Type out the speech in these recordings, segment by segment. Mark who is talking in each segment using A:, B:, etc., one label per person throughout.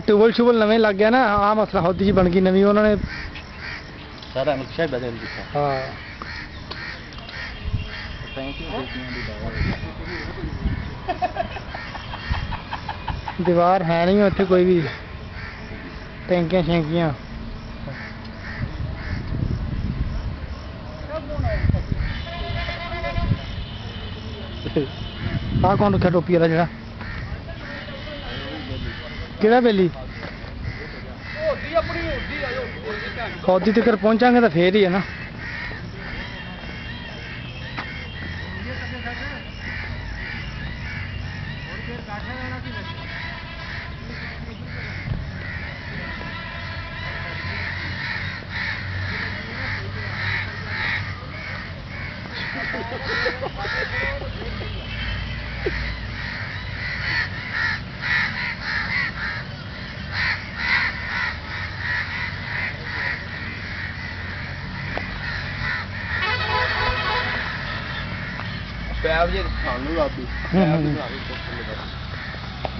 A: Tubal शूबल नवे लग गया ना आ मसला हौदी जी बन गई नवी उन्होंने
B: सारा नक्शा बदल दिया।
A: हाँ दीवार है नहीं उत्थे कोई भी टैंकियां शैंकियां आ कौन रखा टोपी वाला जरा किहड़ा बेली हौदी तक पहुंचांगे तो फिर ही है ना।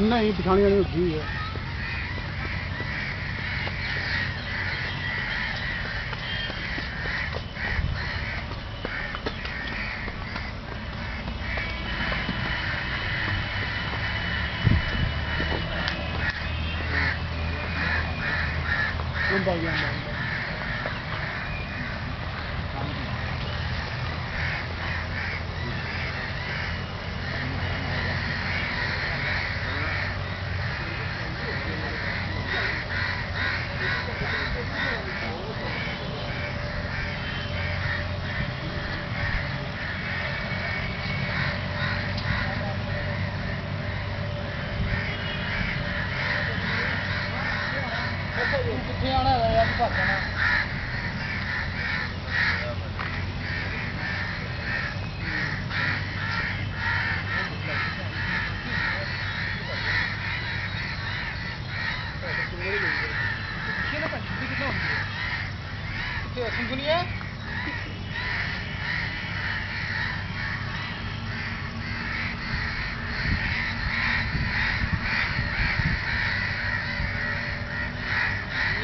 A: नहीं पिछानी वाली होती है कितने आना है यार भागना सुनिए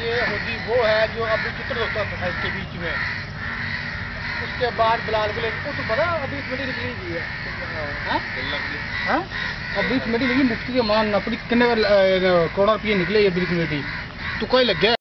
A: ये होदी वो है जो अभी चित्र होता था इसके बीच में, उसके बाद बिलाल को लेकर तो पता अभी इस मिनट निकली हुई है अभी इस मिनट लगी मुफ्ती के मान अपनी कितने करोड़ रुपये निकले ये बीस मिनट तो कोई लग गया।